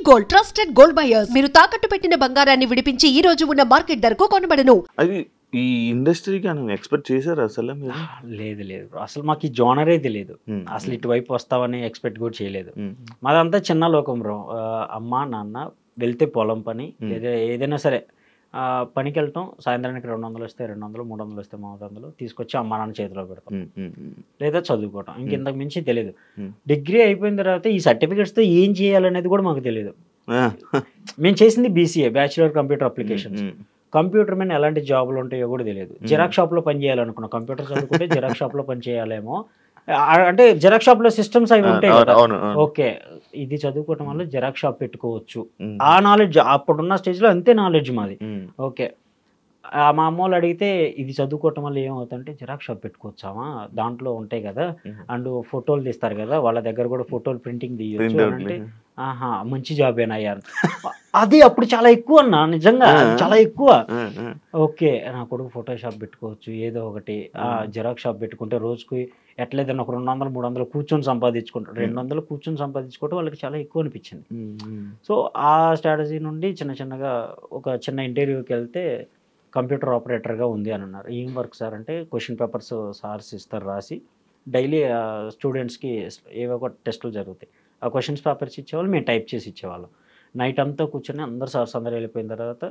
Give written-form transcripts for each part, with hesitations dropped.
Gold trusted gold buyers. మీరు తాకట్టు పెట్టిన బంగారాన్ని విడిపించి ఈ రోజు ఉన్న మార్కెట్ ధరకు కొనబడను. అది ఈ ఇండస్ట్రీకి అని ఎక్స్పెక్ట్ చేశారు అసలు మీరు? లేదు లేదు, అసలు మాకు ఈ జోనరే తెలియదు. అసలు ఇటువైపు వస్తామని ఎక్స్పెక్ట్ కూడా చేయలేదు. మాదంతా చిన్న లోకం బ్రో. అమ్మ నాన్న వెళ్తే పొలం పని, లేదా ఏదైనా సరే పనికి వెళ్తాం. సాయంత్రానికి 200 వస్తే 200, 300 వస్తే 300 తీసుకొచ్చి అమ్మ నాన్న చేతిలో పెడతాం, లేదా చదువుకోవటం. ఇంకెంతకు మించి తెలియదు. డిగ్రీ అయిపోయిన తర్వాత ఈ సర్టిఫికేట్స్తో ఏం చేయాలనేది కూడా మాకు తెలియదు. మేము చేసింది BCA, bachelor computer applications. Computer మీద ఎలాంటి జాబులు ఉంటాయో కూడా తెలియదు. జిరాక్స్ షాప్లో పని చేయాలనుకున్నాం. కంప్యూటర్ చదువుకుంటే జిరాక్స్ షాప్లో పని చేయాలేమో, అంటే జిరాక్స్ షాప్ లో సిస్టమ్స్ అవి ఉంటాయి కదా. ఓకే, ఇది చదువుకోవటం వల్ల జిరాక్స్ షాప్ పెట్టుకోవచ్చు. ఆ నాలెడ్జ్ అప్పుడున్న స్టేజ్ లో అంతే నాలెడ్జ్ మాది. ఓకే, మా అమ్మ వాళ్ళు అడిగితే ఇది చదువుకోవటం వల్ల ఏమవుతుందంటే జిరాక్స్ షాప్ పెట్టుకోవచ్చామా, దాంట్లో ఉంటాయి కదా, అండ్ ఫోటోలు తీస్తారు కదా, వాళ్ళ దగ్గర కూడా ఫోటోలు ప్రింటింగ్ తీయచ్చు అంటే, ఆహా మంచి జాబేనా అయ్యారు. అది అప్పుడు చాలా ఎక్కువ అన్న, నిజంగా చాలా ఎక్కువ. ఓకే, నా కొడుకు ఫోటో షాప్ పెట్టుకోవచ్చు, ఏదో ఒకటి జిరాక్స్ షాప్ పెట్టుకుంటే రోజుకి ఎట్లేదన్నా ఒక 200, 300 కూర్చొని సంపాదించుకుంటారు. 200 కూర్చొని సంపాదించుకోవడం వాళ్ళకి చాలా ఎక్కువ అనిపించింది. సో ఆ స్ట్రాటజీ నుండి చిన్న చిన్నగా ఒక చిన్న ఇంటర్వ్యూకి వెళ్తే కంప్యూటర్ ఆపరేటర్గా ఉంది అని అన్నారు. ఏం వర్క్ సార్ అంటే, క్వశ్చన్ పేపర్స్ సార్స్ ఇస్తారు రాసి, డైలీ స్టూడెంట్స్కి ఏవో ఒక టెస్టులు జరుగుతాయి. ఆ క్వశ్చన్స్ పేపర్స్ ఇచ్చేవాళ్ళు, మేము టైప్ చేసి ఇచ్చేవాళ్ళం. నైట్ అంతా కూర్చొని అందరు సార్స్ అందరూ వెళ్ళిపోయిన తర్వాత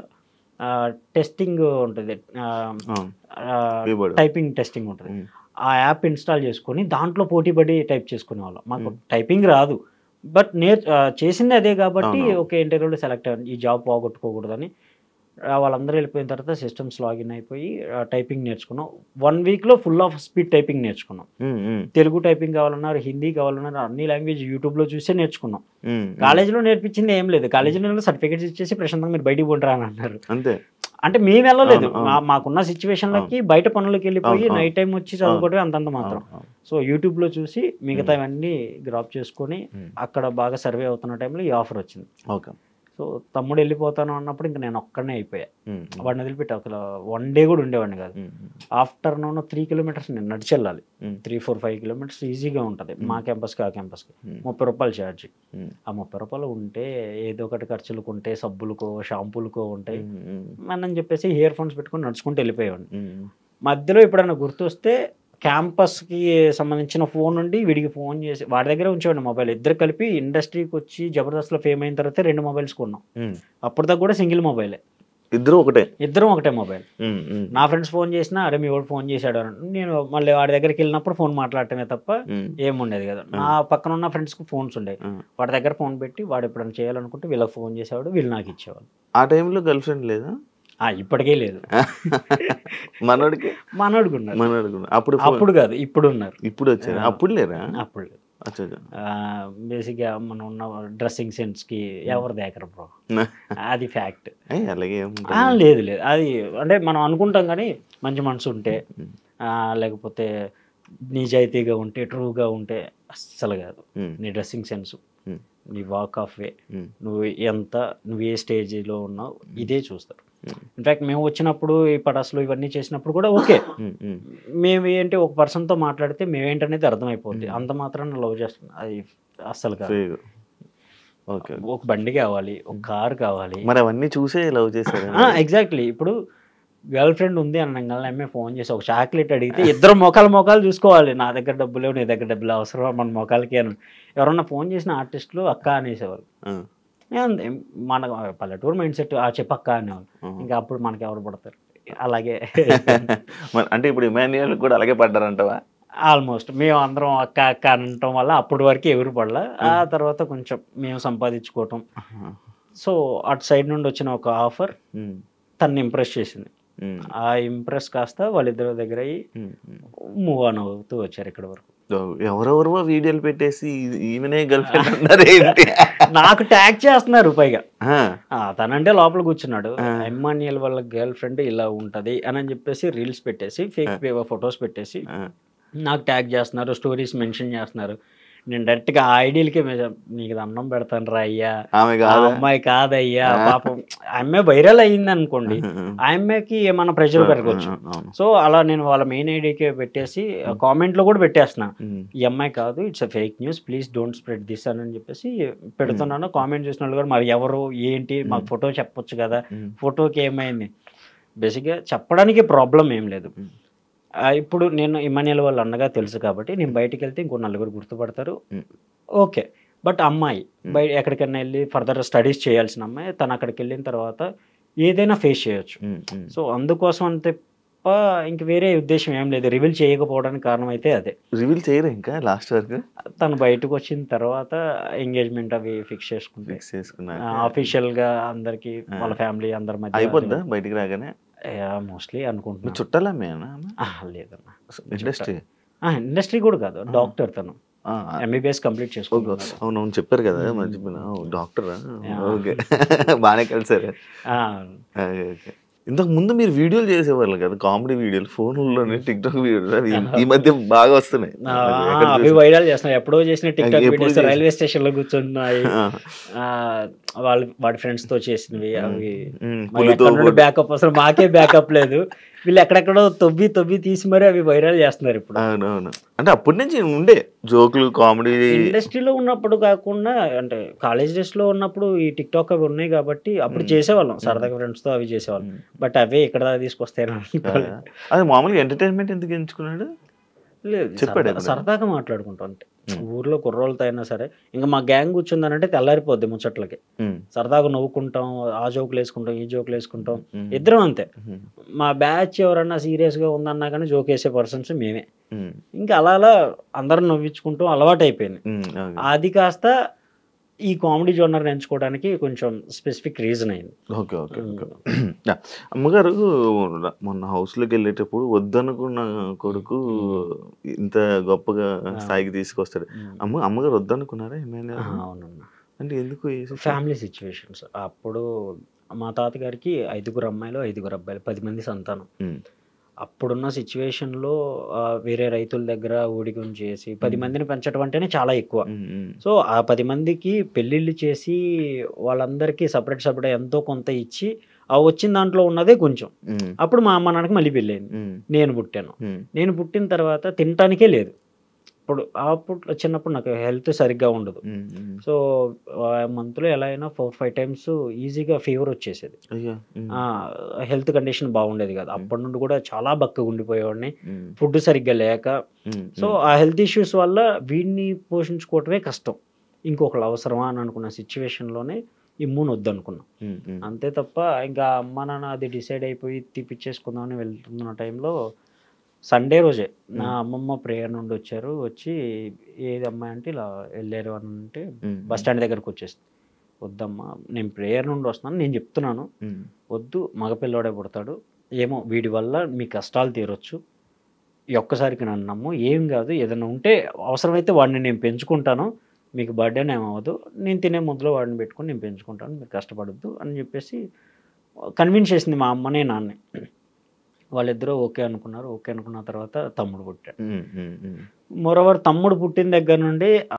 టెస్టింగ్ ఉంటుంది, టైపింగ్ టెస్టింగ్ ఉంటుంది. ఆ యాప్ ఇన్స్టాల్ చేసుకొని దాంట్లో పోటీపడి టైప్ చేసుకునే వాళ్ళం. మాకు టైపింగ్ రాదు, బట్ చేసింది అదే కాబట్టి ఓకే ఇంటర్వ్యూలో సెలెక్ట్ అయ్యాను. ఈ జాబ్ పోగొట్టుకోకూడదని వాళ్ళందరూ వెళ్ళిపోయిన తర్వాత సిస్టమ్స్ లాగిన్ అయిపోయి టైపింగ్ నేర్చుకున్నాం. 1 వీక్లో ఫుల్ ఆఫ్ స్పీడ్ టైపింగ్ నేర్చుకున్నాం. తెలుగు టైపింగ్ కావాలన్నారు, హిందీ కావాలన్నారు, అన్ని లాంగ్వేజ్ యూట్యూబ్లో చూసే నేర్చుకున్నాం. కాలేజీలో నేర్పించింది ఏం లేదు. కాలేజీలో సర్టిఫికేట్స్ ఇచ్చేసి ప్రశాంతంగా మీరు బయటికి పోండి అని అన్నారు. అంతే, అంటే మేము వెళ్ళలేదు. మాకున్న సిచ్యువేషన్లకి బయట పనులకు వెళ్ళిపోయి నైట్ టైం వచ్చి చదువుకోవడం అంతంత మాత్రం. సో యూట్యూబ్లో చూసి మిగతా ఇవన్నీ గ్రాప్ చేసుకొని అక్కడ బాగా సర్వే అవుతున్న టైంలో ఈ ఆఫర్ వచ్చింది. ఓకే, సో తమ్ముడు వెళ్ళిపోతాను అన్నప్పుడు ఇంకా నేను ఒక్కడనే అయిపోయా. వాడిని వదిలిపెట్టి అసలు 1 డే కూడా ఉండేవాడిని కాదు. ఆఫ్టర్నూన్ 3 కిలోమీటర్స్ నేను నడిచి వెళ్ళాలి. 3, 4, 5 కిలోమీటర్స్ ఈజీగా ఉంటుంది మా క్యాంపస్కి ఆ క్యాంపస్కి. 30 రూపాయలు ఛార్జ్. ఆ 30 రూపాయలు ఉంటే ఏదో ఒకటి ఖర్చులకు ఉంటే, సబ్బులకో షాంపూలకో ఉంటాయి అని చెప్పేసి ఇయర్ ఫోన్స్ పెట్టుకొని నడుచుకుంటూ వెళ్ళిపోయేవాడిని. మధ్యలో ఎప్పుడైనా గుర్తొస్తే క్యాంపస్కి సంబంధించిన ఫోన్ నుండి వీడికి ఫోన్ చేసి వాడి దగ్గర ఉంచేవాడిని మొబైల్. ఇద్దరు కలిపి ఇండస్ట్రీకి వచ్చి జబర్దస్త్లో ఫేమ్ అయిన తర్వాత 2 మొబైల్స్ కొన్నాం. అప్పటిదాకా కూడా సింగిల్ మొబైలే, ఇద్దరం ఒకటే మొబైల్. నా ఫ్రెండ్స్ ఫోన్ చేసినా అరే మీ వాడు ఫోన్ చేశాడు అని నేను మళ్ళీ వాడి దగ్గరికి వెళ్ళినప్పుడు ఫోన్ మాట్లాడటమే తప్ప ఏముండేది కదా. నా పక్కన ఉన్న ఫ్రెండ్స్కి ఫోన్స్ ఉండేవి. వాడి దగ్గర ఫోన్ పెట్టి వాడు ఎప్పుడైనా చేయాలనుకుంటే వీళ్ళకి ఫోన్ చేసేవాడు, వీళ్ళు నాకు ఇచ్చేవాళ్ళు. ఆ టైంలో గర్ల్ ఫ్రెండ్ లేదా? ఇప్పటికే లేదు. మనోడికి ఉన్నారు. అప్పుడు కాదు, ఇప్పుడు ఉన్నారు. ఇప్పుడు వచ్చారు, అప్పుడు లేరా? అప్పుడు లేదు. బేసిక్గా మనం ఉన్న డ్రెస్సింగ్ సెన్స్ కి ఎవరు దేకరు బ్రో, అది ఫ్యాక్ట్. లేదు లేదు, అది అంటే మనం అనుకుంటాం కానీ మంచి మనసు ఉంటే, లేకపోతే నిజాయితీగా ఉంటే, ట్రూగా ఉంటే అస్సలు కాదు. నీ డ్రెస్సింగ్ సెన్స్, నీ వాక్ ఆఫ్ వే, నువ్వు ఏ స్టేజ్లో ఉన్నావు ఇదే చూస్తారు. ఇన్ఫాక్ట్ మేము వచ్చినప్పుడు ఈ పటాసులు ఇవన్నీ చేసినప్పుడు కూడా ఓకే, మేము ఏంటి ఒక పర్సన్తో మాట్లాడితే మేమేంటనేది అర్థమైపోద్ది. అంత మాత్రాన లవ్ చేస్తాం అది అస్సలు కాదు. ఒక బండి కావాలి, ఒక కారు కావాలి, మరి అవన్నీ చూసే లవ్ చేశారు. ఎగ్జాక్ట్లీ. ఇప్పుడు గర్ల్ ఫ్రెండ్ ఉంది అనగానే అమ్మాయి ఫోన్ చేసి ఒక చాక్లెట్ అడిగితే ఇద్దరు మొఖాలు చూసుకోవాలి. నా దగ్గర డబ్బులు లేవు, నీ దగ్గర డబ్బులు అవసరం, మన మొఖాలకి అని. ఎవరన్నా ఫోన్ చేసిన ఆర్టిస్టులు అక్క అనేసేవాళ్ళు. మన పల్లెటూరు మైండ్ సెట్, చెప్పక్క అనేవాళ్ళు. ఇంకా అప్పుడు మనకి ఎవరు పడతారు? అలాగే అంటే ఇప్పుడు ఇమాన్యుయల్ కూడా అలాగే పడ్డారంటవా? ఆల్మోస్ట్ మేము అందరం అక్క అక్క అనటం వల్ల అప్పటి వరకు ఎవరు పడలా. ఆ తర్వాత కొంచెం మేము సంపాదించుకోవటం. సో అటు సైడ్ నుండి వచ్చిన ఒక ఆఫర్ తన్ని ఇంప్రెస్ చేసింది. ఆ ఇంప్రెస్ కాస్త వాళ్ళిద్దరి దగ్గర అయ్యి మూవ్ ఆన్ అవుతూ వచ్చారు ఇక్కడ వరకు. ఎవరెవరో వీడియోలు పెట్టేసి ఈమెనే గర్ల్ ఫ్రెండ్ అన్నారు ఏంటి? నాకు ట్యాగ్ చేస్తున్నారు పైగా. తనంటే లోపల కూర్చున్నాడు, ఇమ్మాన్యుయల్ వాళ్ళ గర్ల్ ఫ్రెండ్ ఇలా ఉంటది అని చెప్పేసి రీల్స్ పెట్టేసి, ఫేక్ ఫొటోస్ పెట్టేసి నాకు ట్యాగ్ చేస్తున్నారు, స్టోరీస్ మెన్షన్ చేస్తున్నారు. నేను డైరెక్ట్గా ఆ ఐడియల్కే నీకు అన్నం పెడతాను రా అయ్యా, ఆమె ఆ కాదా? అమ్మాయి కాదయ్యా పాపం, ఆ అమ్మాయి వైరల్ అయ్యింది అనుకోండి, ఆ అమ్మాయికి ఏమన్నా ప్రెషర్ పెరగవచ్చు. సో అలా నేను వాళ్ళ మెయిన్ ఐడియాకే పెట్టేసి కామెంట్లో కూడా పెట్టేస్తున్నా, ఈ అమ్మాయి కాదు, it's a fake news, please don't spread this అని చెప్పేసి పెడుతున్నాను. కామెంట్ చూసిన వాళ్ళు కూడా మరి ఎవరు ఏంటి మాకు ఫోటో చెప్పొచ్చు కదా, ఫోటోకి ఏమైంది, బేసిక్గా చెప్పడానికి ప్రాబ్లం ఏం లేదు. ఇప్పుడు నేను ఇమాన్యుయల్ వాళ్ళ అన్నగా తెలుసు కాబట్టి నేను బయటికి వెళ్తే ఇంకో నలుగురు గుర్తుపడతారు, ఓకే. బట్ అమ్మాయి బయట ఎక్కడికైనా వెళ్ళి ఫర్దర్ స్టడీస్ చేయాల్సిన అమ్మాయి, తను అక్కడికి వెళ్ళిన తర్వాత ఏదైనా ఫేస్ చేయొచ్చు. సో అందుకోసం అంతే ఇంక వేరే ఉద్దేశం ఏం లేదు. రివీల్ చేయకపోవడానికి కారణం అయితే అదే. రివీల్ చేయరు ఇంకా లాస్ట్ వరకు? తను బయటకు వచ్చిన తర్వాత ఎంగేజ్మెంట్ అవి ఫిక్స్ చేసుకున్నారు ఆఫీషియల్గా, అందరికి వాళ్ళ ఫ్యామిలీ అందరి మధ్య. అయిపోద్దా బయటికి రాగానే? మోస్ట్లీ అనుకుంటున్నా. చుట్టాలమ్మేనా? లేదన్నా, ఇండస్ట్రీ కూడా కాదు, డాక్టర్. తను ఎంబీబీఎస్ కంప్లీట్ చేసుకున్నాను. అవునవును చెప్పారు కదా మర్చిపోయినా. డాక్టరా? ఓకే, బాగానే కలిసారు. ఓకే. ఇంతకు ముందు మీరు వీడియోలు చేసేవాళ్ళు కదా, కామెడీ వీడియోలు ఫోన్లోనే, టిక్ టాక్ వీడియోలు, అవి ఈ మధ్య బాగా వస్తున్నాయి. అవి వైరల్ చేస్తున్నాయి. ఎప్పుడో చేసిన tick talk videos railway station లో కూర్చున్నాయి, వాడి ఫ్రెండ్స్ తో చేసినవి. అవి బ్యాకప్ అసలు మాకే బ్యాకప్ లేదు, వీళ్ళు ఎక్కడెక్కడో తొవ్వి తీసి మరి అవి వైరల్ చేస్తున్నారు ఇప్పుడు. అవునవును, అంటే అప్పటి నుంచి ఉండే జోకులు కామెడీ. ఇండస్ట్రీలో ఉన్నప్పుడు కాకుండా, అంటే కాలేజ్ డేస్ లో ఉన్నప్పుడు ఈ టిక్ టాక్ అవి ఉన్నాయి కాబట్టి అప్పుడు చేసేవాళ్ళం సరదాగా ఫ్రెండ్స్ తో అవి చేసేవాళ్ళం. బట్ అవే ఇక్కడ తీసుకొస్తాయి. అది మామూలుగా ఎంటర్టైన్మెంట్ ఎందుకు ఎంచుకున్నాడు? లేదు, సరదాగా మాట్లాడుకుంటాం. అంటే ఊర్లో కుర్రోళ్ళతో అయినా సరే, ఇంకా మా గ్యాంగ్ కూర్చుందనంటే తెల్లారిపోద్ది ముచ్చట్లకి. సరదాగా నవ్వుకుంటాం, ఆ జోకులు వేసుకుంటాం, ఈ జోకులు వేసుకుంటాం, ఇద్దరం అంతే. మా బ్యాచ్ ఎవరన్నా సీరియస్ గా ఉందన్నా కానీ జోక్ వేసే పర్సన్స్ మేమే. ఇంకా అలా అందరం నవ్వించుకుంటాం, అలవాటు అయిపోయింది. అది కాస్త ఈ కామెడీ జోనర్ ఎంచుకోవడానికి కొంచెం స్పెసిఫిక్ రీజన్ అయింది. Okay okay. అమ్మగారు మొన్న హౌస్లోకి వెళ్ళేటప్పుడు వద్దనుకున్న కొడుకు ఇంత గొప్పగా స్థాయికి తీసుకొస్తాడు. అమ్మగారు వద్దనుకున్నారా ఏమైనా? అవునన్నా. అంటే ఎందుకు? Family situations. అప్పుడు మా తాతగారికి 5 అమ్మాయిలు 5 అబ్బాయిలు, 10 మంది సంతానం. అప్పుడున్న సిచ్యువేషన్లో వేరే రైతుల దగ్గర ఊడిగం చేసి 10 మందిని పెంచడం అంటేనే చాలా ఎక్కువ. సో ఆ 10 మందికి పెళ్ళిళ్ళు చేసి వాళ్ళందరికీ సపరేట్ ఎంతో కొంత ఇచ్చి ఆ వచ్చిన దాంట్లో ఉన్నదే కొంచెం. అప్పుడు మా అమ్మ నాన్నకి మళ్ళీ పెళ్ళయింది, నేను పుట్టాను. నేను పుట్టిన తర్వాత తినటానికే లేదు. అప్పుడు చిన్నప్పుడు నాకు హెల్త్ సరిగ్గా ఉండదు. సో మంత్లో ఎలా అయినా 4-5 టైమ్స్ ఈజీగా ఫీవర్ వచ్చేసేది. హెల్త్ కండిషన్ బాగుండేది కాదు. అప్పటి నుండి కూడా చాలా బక్కగా ఉండిపోయేవాడిని, ఫుడ్ సరిగ్గా లేక. సో ఆ హెల్త్ ఇష్యూస్ వల్ల వీడిని పోషించుకోవటమే కష్టం, ఇంకొకరు అవసరమా అని అనుకున్న సిచ్యువేషన్లోనే ఇమ్యూన్ వద్దనుకున్నాం. అంతే తప్ప ఇంకా అమ్మ నాన్న అది డిసైడ్ అయిపోయి తీపిచ్చేసుకుందామని వెళ్తున్న టైంలో సండే రోజే నా అమ్మమ్మ ప్రేయర్ నుండి వచ్చి ఏది అమ్మాయి అంటే ఇలా వెళ్ళారు అని అంటే బస్ స్టాండ్ దగ్గరకు వచ్చేసి, వద్దమ్మా నేను ప్రేయర్ నుండి వస్తున్నాను, నేను చెప్తున్నాను వద్దు, మగపిల్లోడే పుడతాడు, ఏమో వీడి వల్ల మీ కష్టాలు తీరొచ్చు, ఈ ఒక్కసారికి నన్ను నమ్ము, ఏం కాదు, ఏదైనా ఉంటే అవసరమైతే వాడిని నేను పెంచుకుంటాను, మీకు బర్త్డేనే ఏమవ్వదు, నేను తినే ముద్దులో వాడిని పెట్టుకుని నేను పెంచుకుంటాను, మీరు కష్టపడద్దు అని చెప్పేసి కన్విన్స్ చేసింది మా అమ్మనే నాన్నే. వాళ్ళిద్దరూ ఓకే అనుకున్నారు. ఓకే అనుకున్న తర్వాత తమ్ముడు పుట్టాడు. మోరోవర్ తమ్ముడు పుట్టిన దగ్గర నుండి